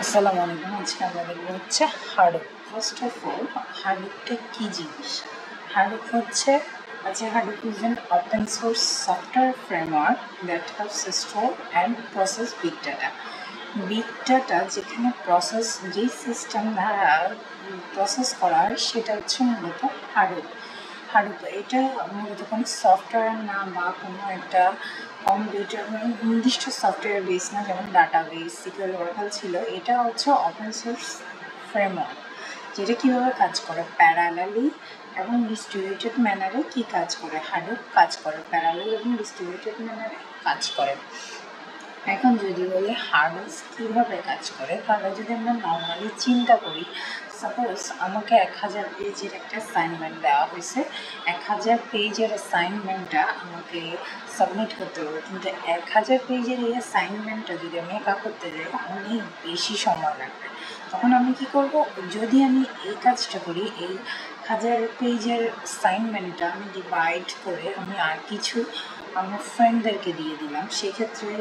আসসালামু আলাইকুম। আজকে আমরা দেখব হচ্ছে হাডুপ। ফার্স্ট অফ অল, হাডুপটা কি জিনিস? হাডুপ হচ্ছে Hadoop is an open source software framework that helps store and process big data. Big data যেখানে প্রসেস যেই সিস্টেম দ্বারা প্রসেস করা হয় সেটা হচ্ছে মূলত হাডুপ। হাডুপ এটা মূলত কোনো সফটওয়্যার না বা কোনো একটা কম্পিউটার নির্দিষ্ট সফটওয়্যার বেস না, যেমন ডাটা বেস সিকিউর ওরাকল ছিল। এটা হচ্ছে ওপেন সোর্স ফ্রেমওয়ার্ক, যেটা কীভাবে কাজ করে প্যারালালি এবং ডিস্ট্রিবিউটেড ম্যানারে কি কাজ করে। হাডুপ কাজ করে প্যারালাল এবং ডিস্ট্রিবিউটেড ম্যানারে কাজ করে। এখন যদি বলি হাডুপ কীভাবে কাজ করে, তাহলে যদি আমরা নর্মালি চিন্তা করি, সাপোজ আমাকে 1000 পেজের একটা অ্যাসাইনমেন্ট দেওয়া হয়েছে। 1000 পেজের অ্যাসাইনমেন্টটা আমাকে সাবমিট করতে হবে, কিন্তু 1000 পেজের এই অ্যাসাইনমেন্টটা যদি আমি একা করতে যাই অনেক বেশি সময় লাগবে। তখন আমি কি করব, যদি আমি এই কাজটা করি, এই 1000 পেজের অ্যাসাইনমেন্টটা আমি ডিভাইড করে আমি আর কিছু আমার ফ্রেন্ডদেরকে দিয়ে দিলাম, সেক্ষেত্রে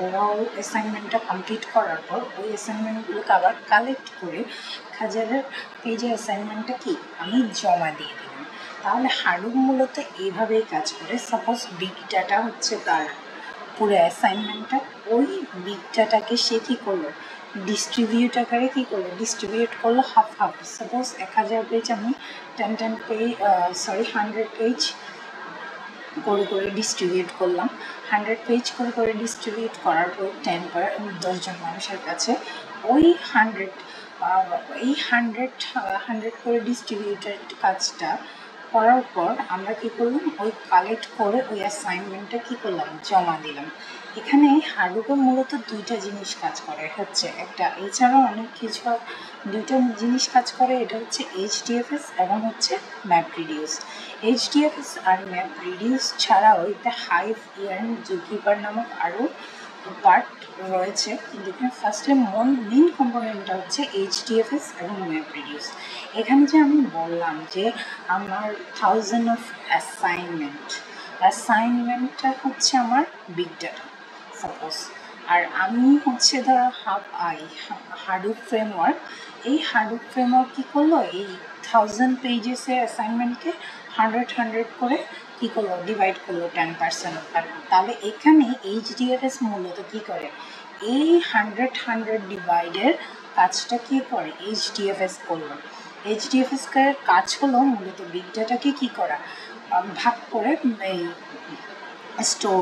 ওরাও অ্যাসাইনমেন্টটা কমপ্লিট করার পর ওই অ্যাসাইনমেন্টগুলোকে আবার কালেক্ট করে 1000 পেজের অ্যাসাইনমেন্টটা কি আমি জমা দিয়ে দিলাম। তাহলে হাডুপ মূলত এইভাবেই কাজ করে। সাপোজ বিগ ডাটা হচ্ছে তার পুরো অ্যাসাইনমেন্টটা, ওই বিগ ডাটাকে সে কী করলো, ডিস্ট্রিবিউট আকারে কী করলো, ডিস্ট্রিবিউট করলো হাফ হাফ। সাপোজ 1000 পেজ আমি 100 পেজ করে ডিস্ট্রিবিউট করলাম। 100 পেজ করে ডিস্ট্রিবিউট করার পর 10 জন মানুষের কাছে ওই 100 করে ডিস্ট্রিবিউটেড কাজটা করার পর আমরা কী করলাম, ওই কালেক্ট করে ওই অ্যাসাইনমেন্টটা কী করলাম, জমা দিলাম। এখানে হাডুপে মূলত দুইটা জিনিস কাজ করে, হচ্ছে একটা, এছাড়াও অনেক কিছু দুইটা জিনিস কাজ করে। এটা হচ্ছে HDFS এবং হচ্ছে MapReduce। HDFS আর MapReduce ছাড়াও এটা হাইভ, ইয়ার্ন, জুকিপার নামক আরও পার্ট রয়েছে, কিন্তু এখানে ফার্স্টে মেন কম্পোনেন্টটা হচ্ছে HDFS এবং MapReduce। এখানে যে আমি বললাম যে আমার 1000 অফ অ্যাসাইনমেন্টটা হচ্ছে আমার বিগ ডাটা সাপোজ, আর আমি হচ্ছে ধরো হাডুপ ফ্রেমওয়ার্ক। এই হাডুপ ফ্রেমওয়ার্ক কী করলো, এই 1000 পেজেসের অ্যাসাইনমেন্টকে 100 করে কী করলো, ডিভাইড করলো 10%। তাহলে এখানে HDFS মূলত কী করে, এই 100 ডিভাইডের কাজটা কী করে, HDFS করলো। HDFS এর কাজ হলো মূলত বিগ ডাটাকে কী করা, ভাগ করে এই স্টোর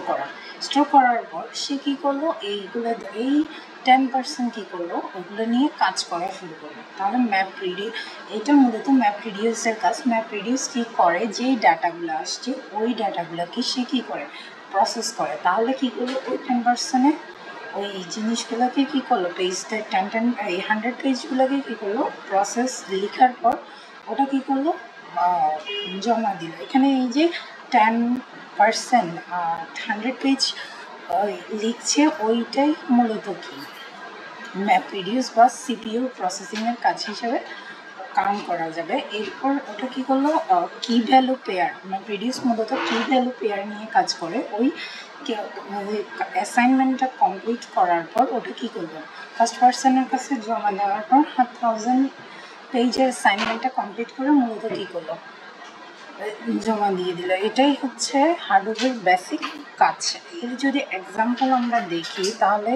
করার পর সে কী করলো, এই 10% কী করলো, ওগুলো নিয়ে কাজ করা শুরু করলো। তাহলে এটা মূলত MapReduceর কাজ। MapReduce কী করে, যেই ডাটাগুলো আসছে ওই ডাটাগুলোকে সে কী করে, প্রসেস করে। তাহলে কী করলো, ওই 10%-এ ওই জিনিসগুলোকে কী করলো, পেজটা 100 পেজগুলোকে কী করলো, প্রসেস লিখার পর ওটা কী করলো, জমা দিল। এখানে এই যে 10% 100 পেজ লিখছে, ওইটাই মূলত কি MapReduce বা CPU প্রসেসিংয়ের কাজ হিসেবে কাউন্ট করা যাবে। এরপর ওটা কী করলো, কি ভ্যালু পেয়ার, MapReduce মূলত কি ভ্যালু পেয়ার নিয়ে কাজ করে। ওই অ্যাসাইনমেন্টটা কমপ্লিট করার পর ওটা কী করলো, ফার্স্ট পার্সনের কাছে জমা দেওয়ার পর 1000 পেজের অ্যাসাইনমেন্টটা কমপ্লিট করে মূলত কী করলো, জমা দিয়ে দিল। এটাই হচ্ছে হাডুপের বেসিক কাজ। এর যদি এক্সাম্পল আমরা দেখি, তাহলে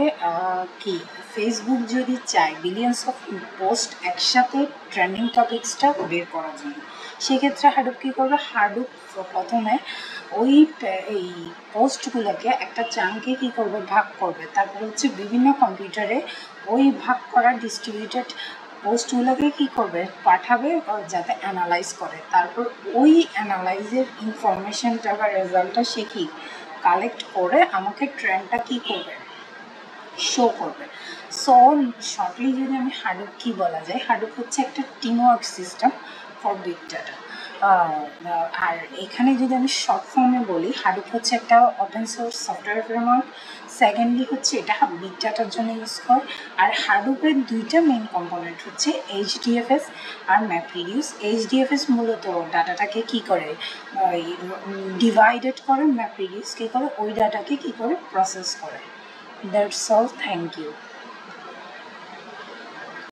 কি ফেসবুক যদি চায় বিলিয়ন্স অফ পোস্ট একসাথে ট্রেন্ডিং টপিক্সটা বের করার জন্য, সেক্ষেত্রে হাডুপ কী করবে, হাডুপ প্রথমে এই পোস্টগুলোকে একটা চাঙ্কে কী করবে, ভাগ করবে। তারপর হচ্ছে বিভিন্ন কম্পিউটারে ওই ভাগ করা ডিস্ট্রিবিউটেড পোস্টগুলোকে কী করবে, পাঠাবে যাতে অ্যানালাইজ করে। তারপর ওই অ্যানালাইজের ইনফরমেশনটা বা রেজাল্টটা সে কি কালেক্ট করে আমাকে ট্রেন্ডটা কী করবে, শো করবে। সো শর্টলি যদি আমি হাডুপ কী বলা যায়, হাডুপ হচ্ছে একটা teamwork system for big data. আর এখানে যদি আমি শর্ট ফর্মে বলি, হাডুপ হচ্ছে একটা open source software framework. Secondly হচ্ছে এটা বিগ ডাটার জন্য ইউজ করে। আর হাডুপের দুইটা মেইন কম্পোনেন্ট হচ্ছে HDFS আর MapReduce। HDFS মূলত ডাটাটাকে কী করে, ডিভাইডেড করে, MapReduce কী করে, ওই ডাটাকে কী করে প্রসেস করে। That's all, thank you.